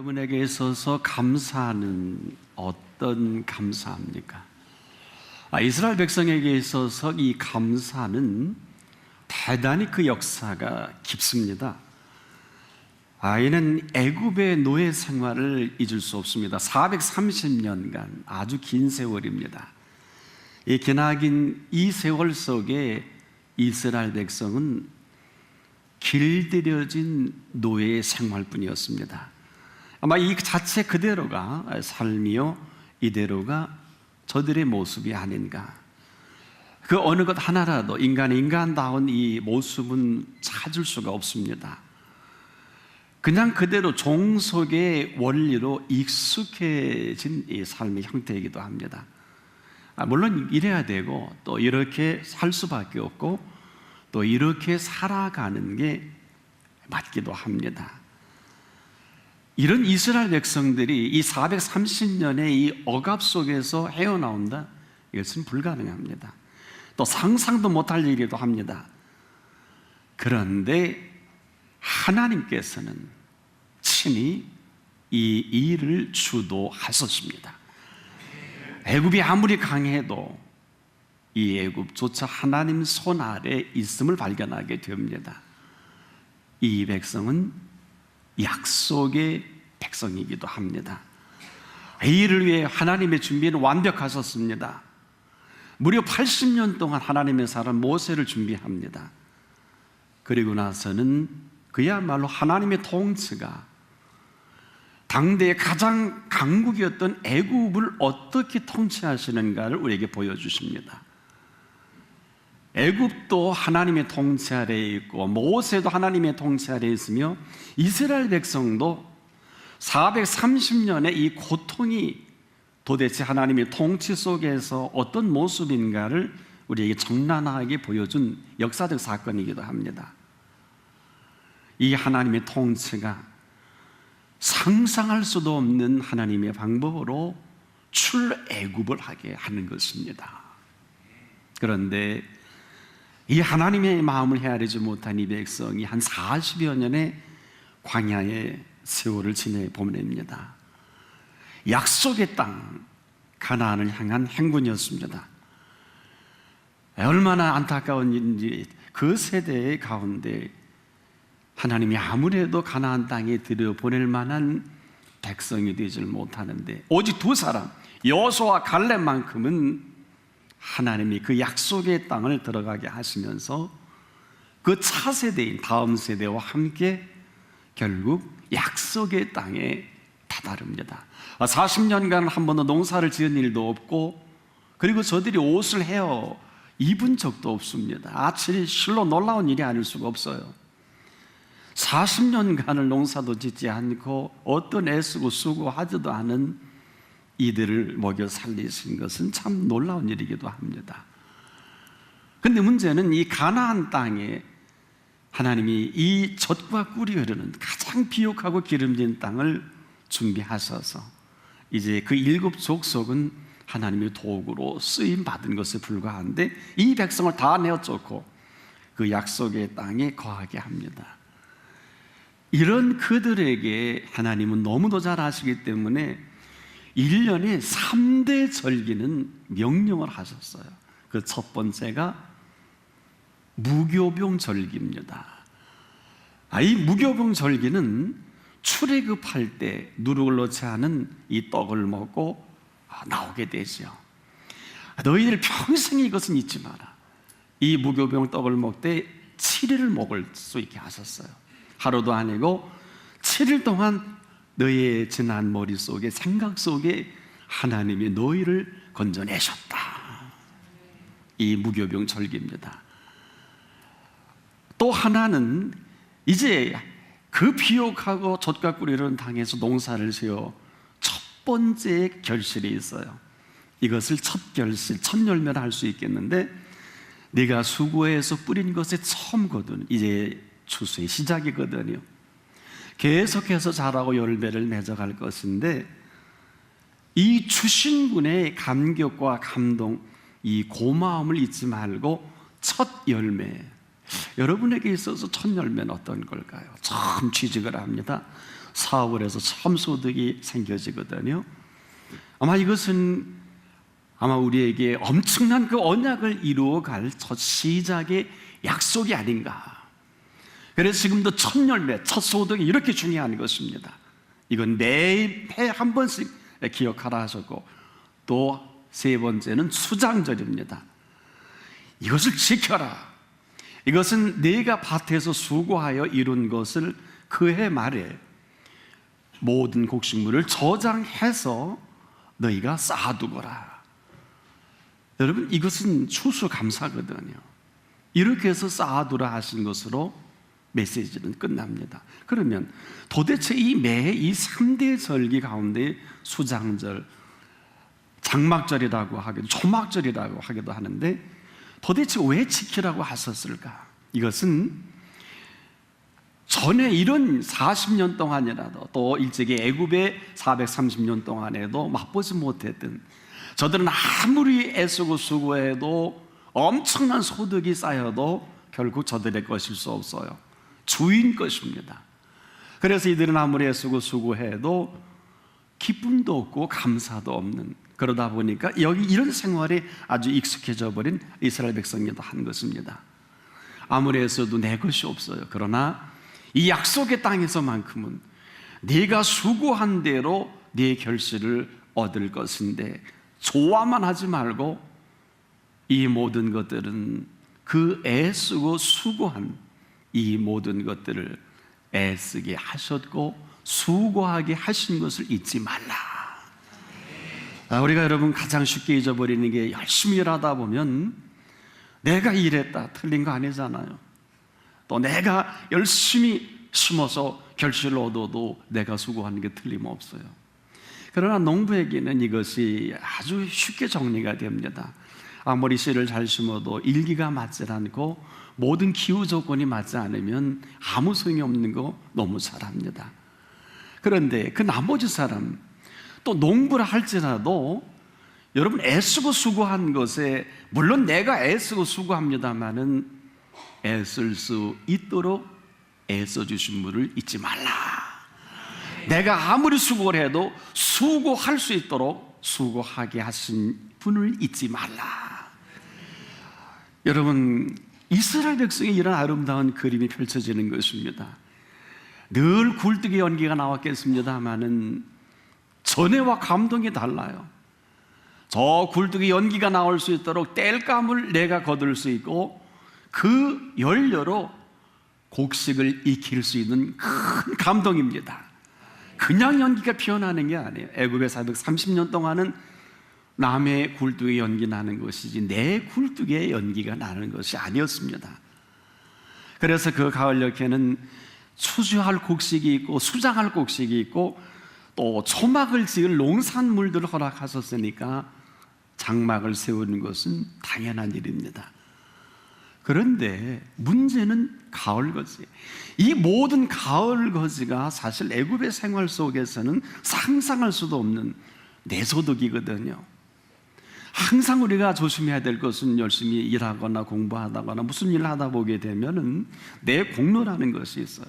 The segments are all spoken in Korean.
여러분에게 있어서 감사는 어떤 감사합니까? 이스라엘 백성에게 있어서 이 감사는 대단히 그 역사가 깊습니다. 이는 애굽의 노예 생활을 잊을 수 없습니다. 430년간 아주 긴 세월입니다. 이 기나긴 이 세월 속에 이스라엘 백성은 길들여진 노예의 생활뿐이었습니다. 아마 이 자체 그대로가 삶이요, 이대로가 저들의 모습이 아닌가. 그 어느 것 하나라도 인간다운 이 모습은 찾을 수가 없습니다. 그냥 그대로 종속의 원리로 익숙해진 이 삶의 형태이기도 합니다. 물론 이래야 되고 또 이렇게 살 수밖에 없고 또 이렇게 살아가는 게 맞기도 합니다. 이런 이스라엘 백성들이 이 430년의 이 억압 속에서 헤어나온다? 이것은 불가능합니다. 또 상상도 못할 일이기도 합니다. 그런데 하나님께서는 친히 이 일을 주도하셨습니다. 애굽이 아무리 강해도 이 애굽조차 하나님 손 아래 있음을 발견하게 됩니다. 이 백성은 약속의 백성이기도 합니다. 이 일을 위해 하나님의 준비는 완벽하셨습니다. 무려 80년 동안 하나님의 사람 모세를 준비합니다. 그리고 나서는 그야말로 하나님의 통치가 당대의 가장 강국이었던 애굽을 어떻게 통치하시는가를 우리에게 보여주십니다. 애굽도 하나님의 통치 아래에 있고 모세도 하나님의 통치 아래에 있으며 이스라엘 백성도 430년의 이 고통이 도대체 하나님의 통치 속에서 어떤 모습인가를 우리에게 적나라하게 보여준 역사적 사건이기도 합니다. 이 하나님의 통치가 상상할 수도 없는 하나님의 방법으로 출애굽을 하게 하는 것입니다. 그런데 이 하나님의 마음을 헤아리지 못한 이 백성이 한 40여 년의 광야의 세월을 지내 보냅니다. 약속의 땅 가나안을 향한 행군이었습니다. 얼마나 안타까운 일인지 그 세대의 가운데 하나님이 아무래도 가나안 땅에 들여보낼 만한 백성이 되질 못하는데 오직 두 사람 여호수아와 갈렙만큼은 하나님이 그 약속의 땅을 들어가게 하시면서 그 차세대인 다음 세대와 함께 결국 약속의 땅에 다다릅니다. 40년간 한 번도 농사를 지은 일도 없고 그리고 저들이 옷을 헤어 입은 적도 없습니다. 아찔히 실로 놀라운 일이 아닐 수가 없어요. 40년간을 농사도 짓지 않고 어떤 애쓰고 수고하지도 않은 이들을 먹여 살리신 것은 참 놀라운 일이기도 합니다. 그런데 문제는 이 가나안 땅에 하나님이 이 젖과 꿀이 흐르는 가장 비옥하고 기름진 땅을 준비하셔서 이제 그 7 족속은 하나님의 도구로 쓰임 받은 것에 불과한데 이 백성을 다 내어쫓고 그 약속의 땅에 거하게 합니다. 이런 그들에게 하나님은 너무도 잘 아시기 때문에 1년에 3대 절기는 명령을 하셨어요. 그 첫 번째가 무교병 절기입니다. 이 무교병 절기는 출애굽할 때 누룩을 넣지 않은 이 떡을 먹고 나오게 되죠. 너희들 평생 이것은 잊지 마라. 이 무교병 떡을 먹되 7일을 먹을 수 있게 하셨어요. 하루도 아니고 7일 동안 너희의 지난 머릿속에 생각 속에 하나님이 너희를 건져내셨다. 이 무교병 절기입니다. 또 하나는 이제 그 비옥하고 젖과 꿀이 흐르는 땅에서 농사를 지어 첫 번째 결실이 있어요. 이것을 첫 결실, 첫 열매를 할 수 있겠는데 네가 수고해서 뿌린 것의 처음거든. 이제 추수의 시작이거든요. 계속해서 자라고 열매를 맺어갈 것인데 이 주신분의 감격과 감동, 이 고마움을 잊지 말고 첫 열매, 여러분에게 있어서 첫 열매는 어떤 걸까요? 참 취직을 합니다. 사업을 해서 처음 소득이 생겨지거든요. 아마 이것은 우리에게 엄청난 그 언약을 이루어갈 첫 시작의 약속이 아닌가. 그래서 지금도 첫 열매, 첫 소득이 이렇게 중요한 것입니다. 이건 매해 한 번씩 기억하라 하셨고, 또 세 번째는 수장절입니다. 이것을 지켜라. 이것은 네가 밭에서 수고하여 이룬 것을 그해 말에 모든 곡식물을 저장해서 너희가 쌓아두거라. 여러분, 이것은 추수감사거든요. 이렇게 해서 쌓아두라 하신 것으로 메시지는 끝납니다. 그러면 도대체 이 매해 이 3대 절기 가운데 수장절, 장막절이라고 하기도, 초막절이라고 하기도 하는데 도대체 왜 지키라고 하셨을까? 이것은 전에 이런 40년 동안이라도, 또 일찍이 애굽의 430년 동안에도 맛보지 못했던, 저들은 아무리 애쓰고 수고해도 엄청난 소득이 쌓여도 결국 저들의 것일 수 없어요. 주인 것입니다. 그래서 이들은 아무리 애쓰고 수고해도 기쁨도 없고 감사도 없는, 그러다 보니까 여기 이런 생활에 아주 익숙해져 버린 이스라엘 백성이도 한 것입니다. 아무리 애써도 내 것이 없어요. 그러나 이 약속의 땅에서만큼은 네가 수고한 대로 네 결실을 얻을 것인데, 좋아만 하지 말고 이 모든 것들은 그 애쓰고 수고한 이 모든 것들을 애쓰게 하셨고 수고하게 하신 것을 잊지 말라. 우리가 여러분 가장 쉽게 잊어버리는 게, 열심히 일하다 보면 내가 일했다, 틀린 거 아니잖아요. 또 내가 열심히 심어서 결실을 얻어도 내가 수고하는 게 틀림없어요. 그러나 농부에게는 이것이 아주 쉽게 정리가 됩니다. 아무리 씨를 잘 심어도 일기가 맞지 않고 모든 기후 조건이 맞지 않으면 아무 소용이 없는 거 너무 잘 압니다. 그런데 그 나머지 사람, 또 농부를 할지라도 여러분 애쓰고 수고한 것에, 물론 내가 애쓰고 수고합니다마는 애쓸 수 있도록 애써 주신 분을 잊지 말라. 내가 아무리 수고를 해도 수고할 수 있도록 수고하게 하신 분을 잊지 말라. 여러분, 이스라엘 백성의 이런 아름다운 그림이 펼쳐지는 것입니다. 늘 굴뚝의 연기가 나왔겠습니다마는 전해와 감동이 달라요. 저 굴뚝의 연기가 나올 수 있도록 땔감을 내가 거둘 수 있고, 그 연료로 곡식을 익힐 수 있는 큰 감동입니다. 그냥 연기가 피어나는 게 아니에요. 애굽의 430년 동안은 남의 굴뚝에 연기 나는 것이지 내 굴뚝에 연기가 나는 것이 아니었습니다. 그래서 그 가을 여기에는 수주할 곡식이 있고 수장할 곡식이 있고, 또 초막을 지을 농산물들을 허락하셨으니까 장막을 세우는 것은 당연한 일입니다. 그런데 문제는 가을 거지. 이 모든 가을 거지가 사실 애굽의 생활 속에서는 상상할 수도 없는 내소득이거든요. 항상 우리가 조심해야 될 것은, 열심히 일하거나 공부하다거나 무슨 일을 하다 보게 되면은 내 공로라는 것이 있어요.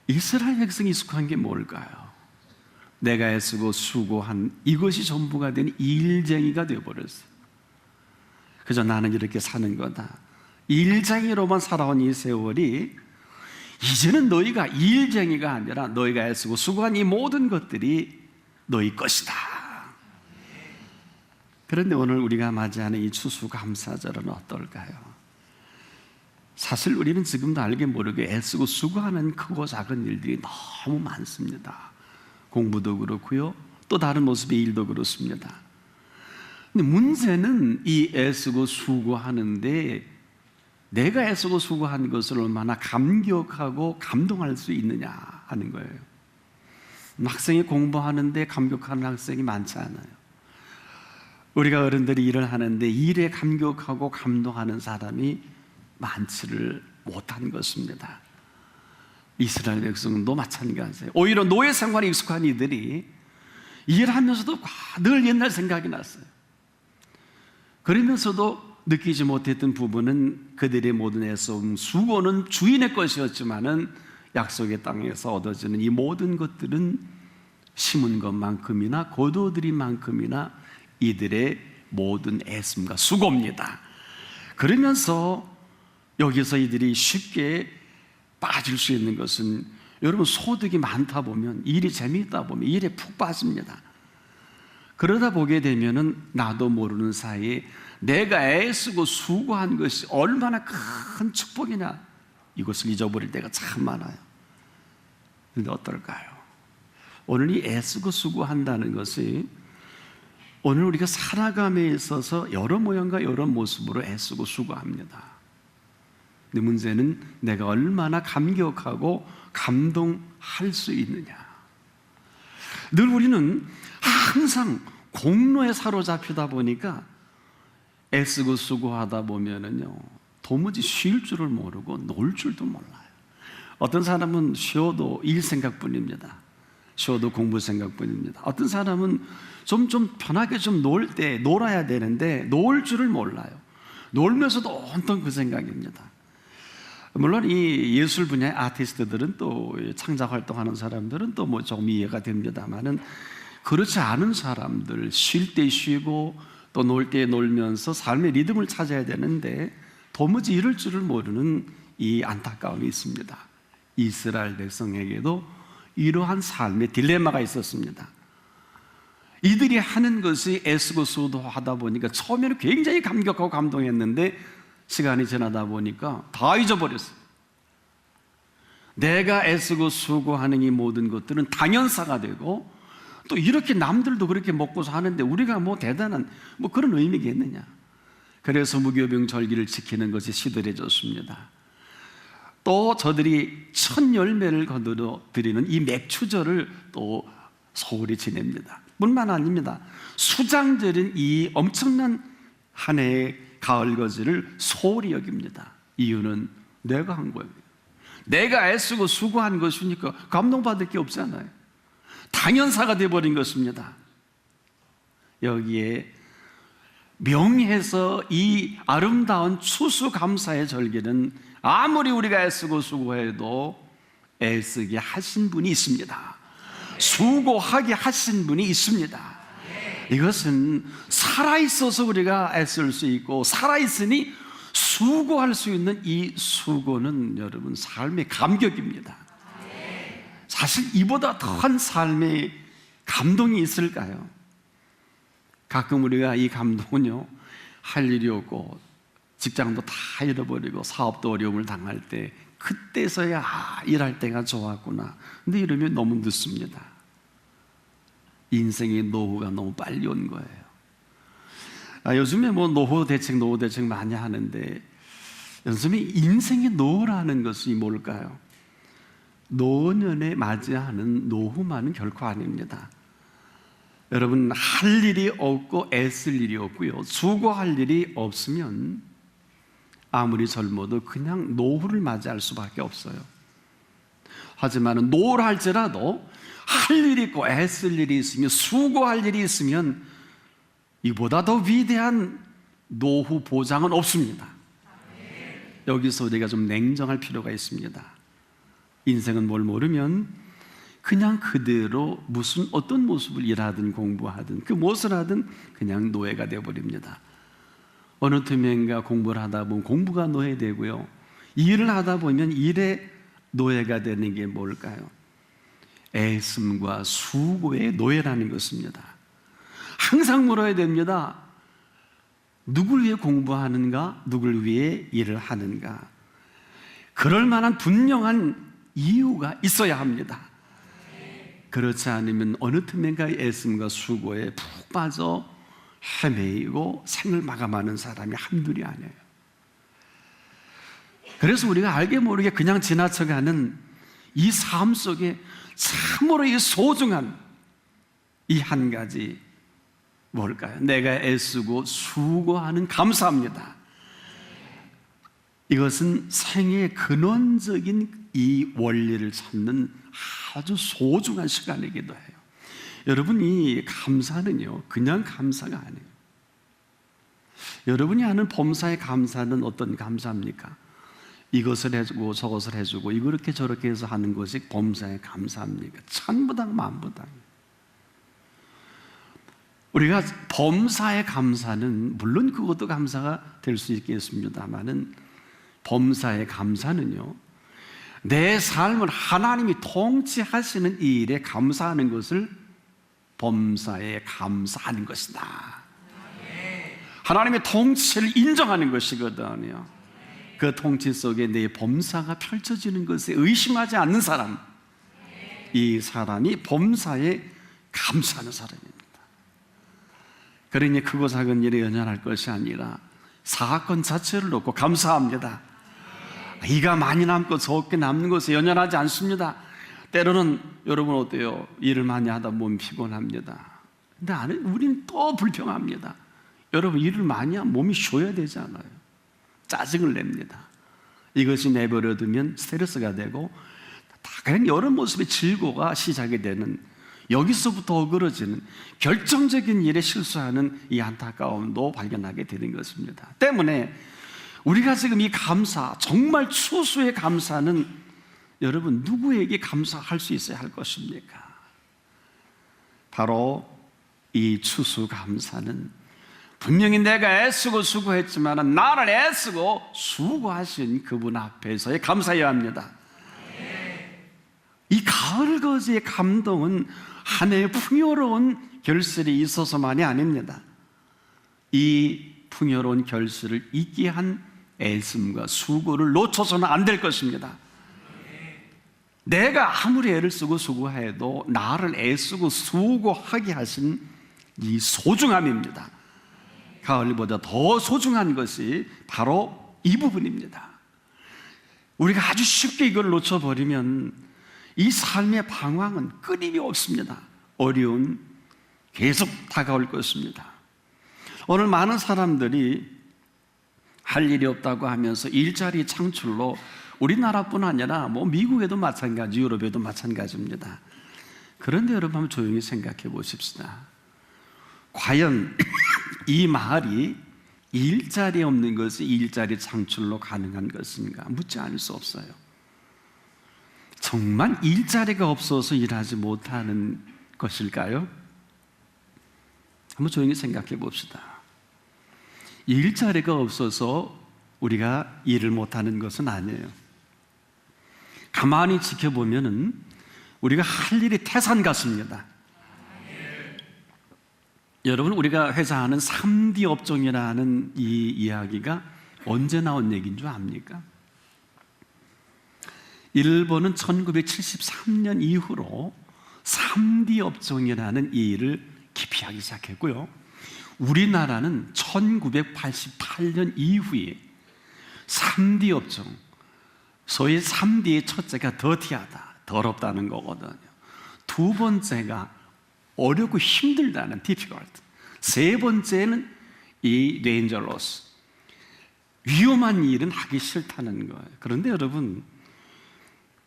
이스라엘 백성이 익숙한 게 뭘까요? 내가 애쓰고 수고한 이것이 전부가 된 일쟁이가 되어버렸어요. 그저 나는 이렇게 사는 거다, 일쟁이로만 살아온 이 세월이 이제는 너희가 일쟁이가 아니라 너희가 애쓰고 수고한 이 모든 것들이 너희 것이다. 그런데 오늘 우리가 맞이하는 이 추수감사절은 어떨까요? 사실 우리는 지금도 알게 모르게 애쓰고 수고하는 크고 작은 일들이 너무 많습니다. 공부도 그렇고요, 또 다른 모습의 일도 그렇습니다. 근데 문제는 이 애쓰고 수고하는데 내가 애쓰고 수고한 것을 얼마나 감격하고 감동할 수 있느냐 하는 거예요. 학생이 공부하는데 감격하는 학생이 많지 않아요. 우리가 어른들이 일을 하는데 일에 감격하고 감동하는 사람이 많지를 못한 것입니다. 이스라엘 백성도 마찬가지예요. 오히려 노예 생활에 익숙한 이들이 일하면서도 늘 옛날 생각이 났어요. 그러면서도 느끼지 못했던 부분은 그들의 모든 애써움, 수고는 주인의 것이었지만은 약속의 땅에서 얻어지는 이 모든 것들은 심은 것만큼이나 거두어들인 만큼이나 이들의 모든 애씀과 수고입니다. 그러면서 여기서 이들이 쉽게 빠질 수 있는 것은, 여러분 소득이 많다 보면, 일이 재미있다 보면 일에 푹 빠집니다. 그러다 보게 되면은 나도 모르는 사이에 내가 애쓰고 수고한 것이 얼마나 큰 축복이냐, 이것을 잊어버릴 때가 참 많아요. 그런데 어떨까요? 오늘 이 애쓰고 수고한다는 것이 오늘 우리가 살아감에 있어서 여러 모양과 여러 모습으로 애쓰고 수고합니다. 근데 문제는 내가 얼마나 감격하고 감동할 수 있느냐. 늘 우리는 항상 공로에 사로잡히다 보니까 애쓰고 수고하다 보면은요, 도무지 쉴 줄을 모르고 놀 줄도 몰라요. 어떤 사람은 쉬어도 일 생각뿐입니다. 쉬어도 공부 생각뿐입니다. 어떤 사람은 좀 편하게 좀 놀아야 되는데 놀 줄을 몰라요. 놀면서도 온통 그 생각입니다. 물론 이 예술 분야의 아티스트들은, 또 창작 활동하는 사람들은 또 뭐 조금 이해가 됩니다만은, 그렇지 않은 사람들, 쉴 때 쉬고 또 놀 때 놀면서 삶의 리듬을 찾아야 되는데 도무지 이럴 줄을 모르는 이 안타까움이 있습니다. 이스라엘 백성에게도 이러한 삶의 딜레마가 있었습니다. 이들이 하는 것이 애쓰고 수고하다 보니까 처음에는 굉장히 감격하고 감동했는데 시간이 지나다 보니까 다 잊어버렸어요. 내가 애쓰고 수고하는 이 모든 것들은 당연사가 되고, 또 이렇게 남들도 그렇게 먹고 사는데 우리가 뭐 대단한 뭐 그런 의미겠느냐. 그래서 무교병절기를 지키는 것이 시들해졌습니다. 또 저들이 첫 열매를 거두어 드리는 이 맥추절을 또 소홀히 지냅니다. 뿐만 아닙니다. 수장절인 이 엄청난 한 해의 가을 거지를 소홀히 여깁니다. 이유는 내가 한 거예요. 내가 애쓰고 수고한 것이니까 감동받을 게 없잖아요. 당연사가 되어버린 것입니다. 여기에 명해서 이 아름다운 추수감사의 절기는 아무리 우리가 애쓰고 수고해도 애쓰게 하신 분이 있습니다. 수고하게 하신 분이 있습니다. 이것은 살아있어서 우리가 애쓸 수 있고, 살아있으니 수고할 수 있는 이 수고는 여러분 삶의 감격입니다. 사실 이보다 더한 삶의 감동이 있을까요? 가끔 우리가 이 감동은요, 할 일이 없고 직장도 다 잃어버리고 사업도 어려움을 당할 때, 그때서야 일할 때가 좋았구나. 근데 이러면 너무 늦습니다. 인생의 노후가 너무 빨리 온 거예요. 요즘에 뭐 노후 대책 많이 하는데, 요즘에 인생의 노후라는 것이 뭘까요? 노년에 맞이하는 노후만은 결코 아닙니다. 여러분, 할 일이 없고 애쓸 일이 없고요, 수고할 일이 없으면 아무리 젊어도 그냥 노후를 맞이할 수밖에 없어요. 하지만 노후를 할지라도 할 일이 있고 애쓸 일이 있으면, 수고할 일이 있으면 이보다 더 위대한 노후 보장은 없습니다. 여기서 우리가 좀 냉정할 필요가 있습니다. 인생은 뭘 모르면 그냥 그대로 어떤 모습을 일하든 공부하든 그 무엇을 하든 그냥 노예가 되어버립니다. 어느 틈엔가 공부를 하다 보면 공부가 노예되고요, 일을 하다 보면 일의 노예가 되는 게 뭘까요? 애씀과 수고의 노예라는 것입니다. 항상 물어야 됩니다. 누굴 위해 공부하는가? 누굴 위해 일을 하는가? 그럴 만한 분명한 이유가 있어야 합니다. 그렇지 않으면 어느 틈엔가 애씀과 수고에 푹 빠져 헤매이고 생을 마감하는 사람이 한둘이 아니에요. 그래서 우리가 알게 모르게 그냥 지나쳐가는 이 삶 속에 참으로 이 소중한 이 한 가지, 뭘까요? 내가 애쓰고 수고하는 감사합니다. 이것은 생애의 근원적인 이 원리를 찾는 아주 소중한 시간이기도 해요. 여러분, 이 감사는요, 그냥 감사가 아니에요. 여러분이 하는 범사의 감사는 어떤 감사입니까? 이것을 해주고 저것을 해주고 이렇게 저렇게 해서 하는 것이 범사에 감사합니까? 천부당 만부당. 우리가 범사에 감사는 물론 그것도 감사가 될 수 있겠습니다만은 범사에 감사는요, 내 삶을 하나님이 통치하시는 이 일에 감사하는 것을 범사에 감사하는 것이다. 하나님의 통치를 인정하는 것이거든요. 그 통치 속에 내 범사가 펼쳐지는 것에 의심하지 않는 사람, 이 사람이 범사에 감사하는 사람입니다. 그러니 크고 작은 일에 연연할 것이 아니라 사건 자체를 놓고 감사합니다. 이가 많이 남고 적게 남는 것에 연연하지 않습니다. 때로는 여러분 어때요? 일을 많이 하다 보면 피곤합니다. 근데 우리는 또 불평합니다. 여러분, 일을 많이 하면 몸이 쉬어야 되잖아요. 짜증을 냅니다. 이것이 내버려두면 스트레스가 되고 그냥 여러 모습의 질고가 시작이 되는, 여기서부터 어그러지는 결정적인 일에 실수하는 이 안타까움도 발견하게 되는 것입니다. 때문에 우리가 지금 이 감사, 정말 추수의 감사는 여러분 누구에게 감사할 수 있어야 할 것입니까? 바로 이 추수 감사는 분명히 내가 애쓰고 수고했지만 나를 애쓰고 수고하신 그분 앞에서의 감사해야 합니다. 이 가을거지의 감동은 한 해의 풍요로운 결실이 있어서만이 아닙니다. 이 풍요로운 결실을 있게 한 애씀과 수고를 놓쳐서는 안 될 것입니다. 내가 아무리 애를 쓰고 수고해도 나를 애쓰고 수고하게 하신 이 소중함입니다. 가을보다 더 소중한 것이 바로 이 부분입니다. 우리가 아주 쉽게 이걸 놓쳐버리면 이 삶의 방황은 끊임이 없습니다. 어려움 계속 다가올 것입니다. 오늘 많은 사람들이 할 일이 없다고 하면서 일자리 창출로 우리나라뿐 아니라 미국에도 마찬가지, 유럽에도 마찬가지입니다. 그런데 여러분 한번 조용히 생각해 보십시다. 과연 이 말이 일자리 없는 것이 일자리 창출로 가능한 것인가? 묻지 않을 수 없어요. 정말 일자리가 없어서 일하지 못하는 것일까요? 한번 조용히 생각해 봅시다. 일자리가 없어서 우리가 일을 못하는 것은 아니에요. 가만히 지켜보면은 우리가 할 일이 태산 같습니다. 여러분, 우리가 회사 하는 3D 업종이라는 이 이야기가 언제 나온 얘기인 줄 압니까? 일본은 1973년 이후로 3D 업종이라는 이 일을 기피하기 시작했고요. 우리나라는 1988년 이후에 3D 업종, 소위 3D의 첫째가 더티하다, 더럽다는 거거든요. 두 번째가 어렵고 힘들다는 difficult, 세 번째는 이 dangerous, 위험한 일은 하기 싫다는 거예요. 그런데 여러분,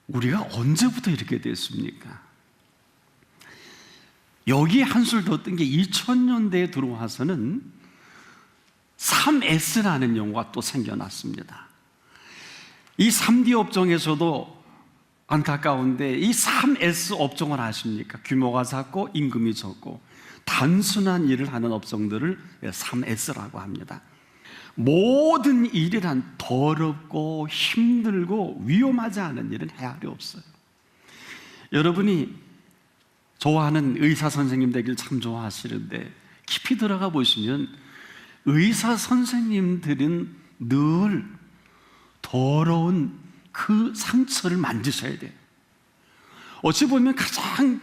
우리가 언제부터 이렇게 됐습니까? 여기에 한술 더 뜬 게 2000년대에 들어와서는 3S라는 용어가 또 생겨났습니다. 이 3D 업종에서도 안타까운데 이 3S 업종을 아십니까? 규모가 작고 임금이 적고 단순한 일을 하는 업종들을 3S라고 합니다. 모든 일이란 더럽고 힘들고 위험하지 않은 일은 헤아리 없어요. 여러분이 좋아하는 의사 선생님 되길 참 좋아하시는데 깊이 들어가 보시면 의사 선생님들은 늘 더러운 그 상처를 만지셔야 돼요. 어찌 보면 가장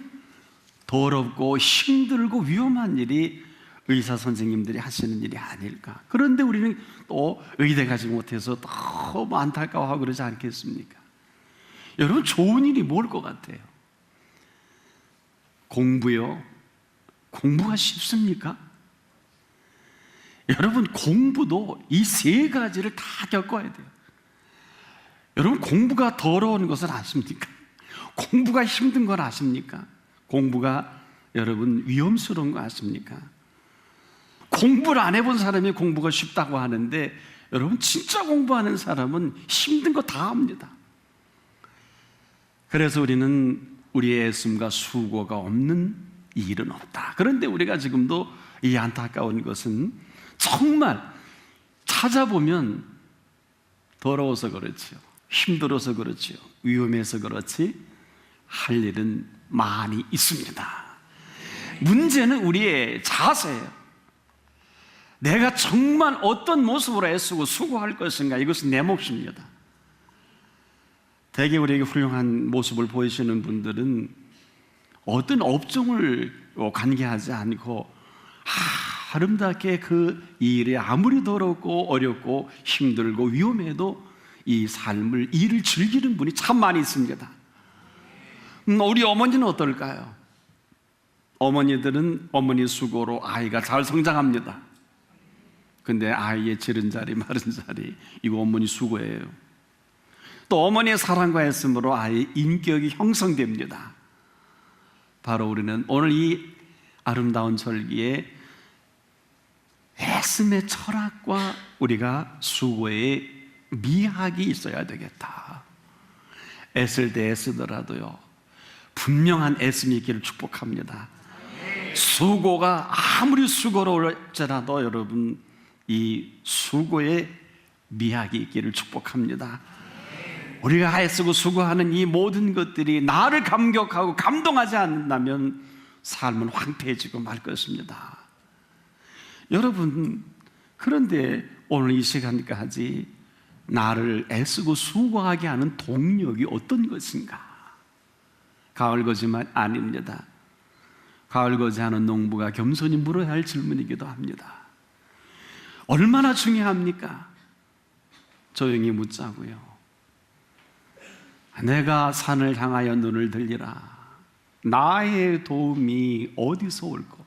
더럽고 힘들고 위험한 일이 의사 선생님들이 하시는 일이 아닐까. 그런데 우리는 또 의대 가지 못해서 너무 안타까워하고 그러지 않겠습니까? 여러분, 좋은 일이 뭘 것 같아요? 공부요? 공부가 쉽습니까? 여러분, 공부도 이 세 가지를 다 겪어야 돼요. 여러분, 공부가 더러운 것을 아십니까? 공부가 힘든 걸 아십니까? 공부가 여러분 위험스러운 거 아십니까? 공부를 안 해본 사람이 공부가 쉽다고 하는데 여러분, 진짜 공부하는 사람은 힘든 거 다 합니다. 그래서 우리는 우리의 애씀과 수고가 없는 일은 없다. 그런데 우리가 지금도 이 안타까운 것은 정말 찾아보면 더러워서 그렇지요, 힘들어서 그렇지요, 위험해서 그렇지 할 일은 많이 있습니다. 문제는 우리의 자세예요. 내가 정말 어떤 모습으로 애쓰고 수고할 것인가, 이것은 내 몫입니다. 대개 우리에게 훌륭한 모습을 보이시는 분들은 어떤 업종을 관계하지 않고 아름답게 그 일이 아무리 더럽고 어렵고 힘들고 위험해도 이 삶을, 일을 즐기는 분이 참 많이 있습니다. 우리 어머니는 어떨까요? 어머니들은 어머니 수고로 아이가 잘 성장합니다. 근데 아이의 지른 자리 마른 자리, 이거 어머니 수고예요. 또 어머니의 사랑과 애씀으로 아이의 인격이 형성됩니다. 바로 우리는 오늘 이 아름다운 절기에 애씀의 철학과 우리가 수고의 미학이 있어야 되겠다. 애쓸 때 애쓰더라도요, 분명한 애씀이 있기를 축복합니다. 수고가 아무리 수고로울지라도 여러분, 이 수고의 미학이 있기를 축복합니다. 우리가 애쓰고 수고하는 이 모든 것들이 나를 감격하고 감동하지 않는다면 삶은 황폐해지고 말 것입니다. 여러분, 그런데 오늘 이 시간까지 나를 애쓰고 수고하게 하는 동력이 어떤 것인가? 가을거지만 아닙니다. 가을거지하는 농부가 겸손히 물어야 할 질문이기도 합니다. 얼마나 중요합니까? 조용히 묻자고요. 내가 산을 향하여 눈을 들리라. 나의 도움이 어디서 올꼬?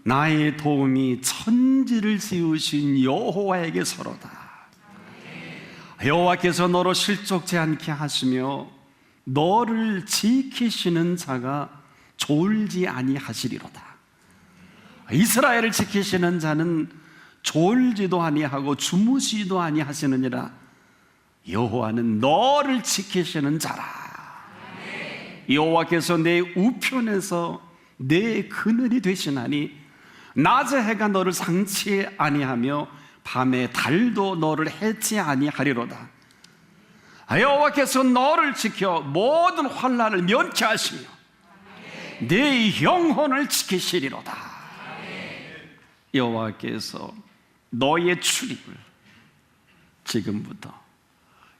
나의 도움이 천지를 지으신 여호와에게서로다. 여호와께서 너로 실족지 않게 하시며 너를 지키시는 자가 졸지 아니하시리로다. 이스라엘을 지키시는 자는 졸지도 아니하고 주무시도 아니하시느니라. 여호와는 너를 지키시는 자라. 여호와께서 내 우편에서 내 그늘이 되시나니 낮에 해가 너를 상치 아니하며 밤에 달도 너를 해치 아니하리로다. 여호와께서 너를 지켜 모든 환난을 면케하시며 내 영혼을 지키시리로다. 여호와께서 너의 출입을 지금부터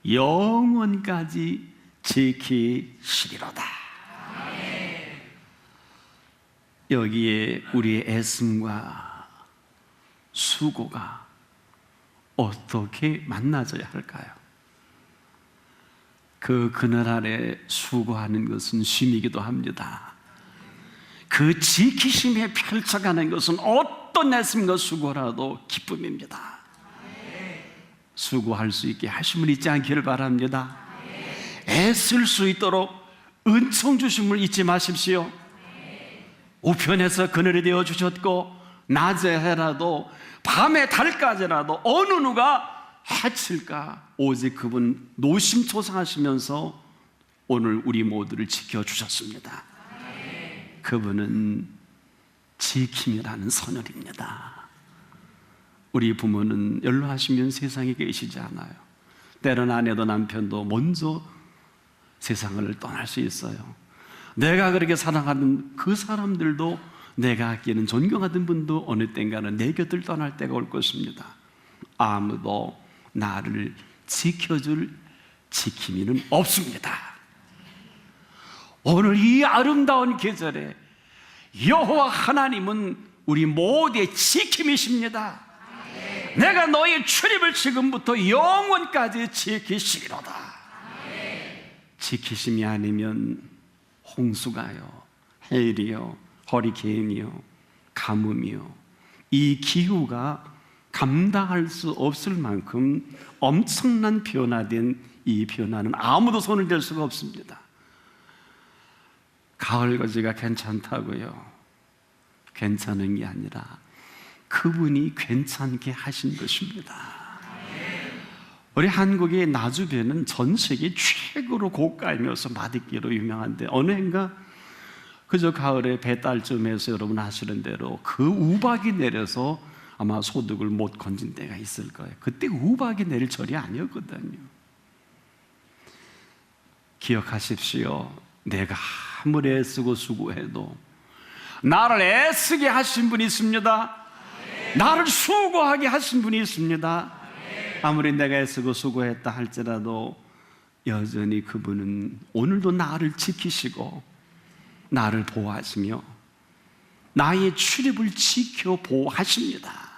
영원까지 지키시리로다. 여기에 우리의 애씀과 수고가 어떻게 만나져야 할까요? 그 그늘 아래 수고하는 것은 쉼이기도 합니다. 그 지키심에 펼쳐가는 것은 어떤 애씀과 수고라도 기쁨입니다. 수고할 수 있게 하심을 잊지 않기를 바랍니다. 애쓸 수 있도록 은총 주심을 잊지 마십시오. 우편에서 그늘이 되어 주셨고 낮에 해라도 밤에 달까지라도 어느 누가 해칠까? 오직 그분 노심초사하시면서 오늘 우리 모두를 지켜주셨습니다. 그분은 지킴이라는 선언입니다. 우리 부모는 연로하시면 세상에 계시지 않아요. 때로는 아내도 남편도 먼저 세상을 떠날 수 있어요. 내가 그렇게 사랑하는 그 사람들도, 내가 아끼는 존경하던 분도 어느 땐가는 내 곁을 떠날 때가 올 것입니다. 아무도 나를 지켜줄 지킴이는 없습니다. 오늘 이 아름다운 계절에 여호와 하나님은 우리 모두의 지킴이십니다. 내가 너의 출입을 지금부터 영원까지 지키시리로다. 지키심이 아니면 홍수가요, 해일이요, 허리케인이요, 가뭄이요, 이 기후가 감당할 수 없을 만큼 엄청난 변화된 이 변화는 아무도 손을 댈 수가 없습니다. 가을거지가 괜찮다고요? 괜찮은 게 아니라 그분이 괜찮게 하신 것입니다. 우리 한국의 나주배는 전 세계 최고로 고가이면서 맛있기로 유명한데, 어느 해인가 그저 가을에 배달점에서 여러분 아시는 대로 그 우박이 내려서 아마 소득을 못 건진 때가 있을 거예요. 그때 우박이 내릴 절이 아니었거든요. 기억하십시오. 내가 아무리 애쓰고 수고해도 나를 애쓰게 하신 분이 있습니다. 나를 수고하게 하신 분이 있습니다. 아무리 내가 애쓰고 수고했다 할지라도 여전히 그분은 오늘도 나를 지키시고 나를 보호하시며 나의 출입을 지켜 보호하십니다.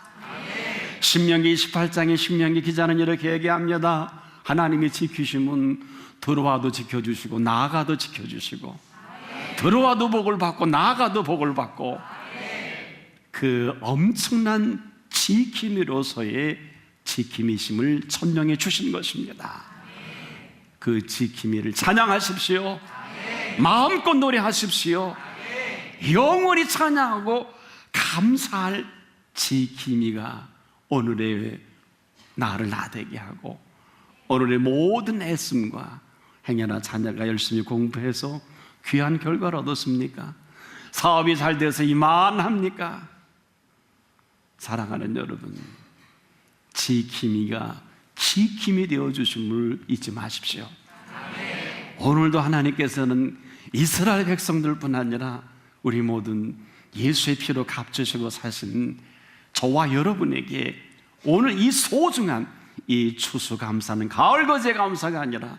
신명기 28장의 신명기 기자는 이렇게 얘기합니다. 하나님이 지키시면 들어와도 지켜주시고 나가도 지켜주시고, 들어와도 복을 받고 나가도 복을 받고, 그 엄청난 지킴이로서의 지킴이심을 천명해 주신 것입니다. 그 지킴이를 찬양하십시오. 마음껏 노래하십시오. 영원히 찬양하고 감사할 지킴이가 오늘의 나를 나되게 하고, 오늘의 모든 애씀과 행여나 자녀가 열심히 공부해서 귀한 결과를 얻었습니까? 사업이 잘 돼서 이만합니까? 사랑하는 여러분, 지킴이가 지킴이 되어주심을 잊지 마십시오. 오늘도 하나님께서는 이스라엘 백성들뿐 아니라 우리 모든 예수의 피로 값주시고 사신 저와 여러분에게 오늘 이 소중한 이 추수감사는 가을거제 감사가 아니라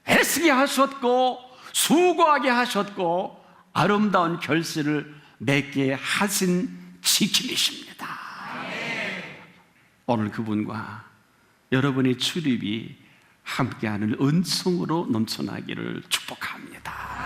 애쓰게 하셨고 수고하게 하셨고 아름다운 결실을 맺게 하신 지킴이십니다. 오늘 그분과 여러분의 출입이 함께하는 은총으로 넘쳐나기를 축복합니다.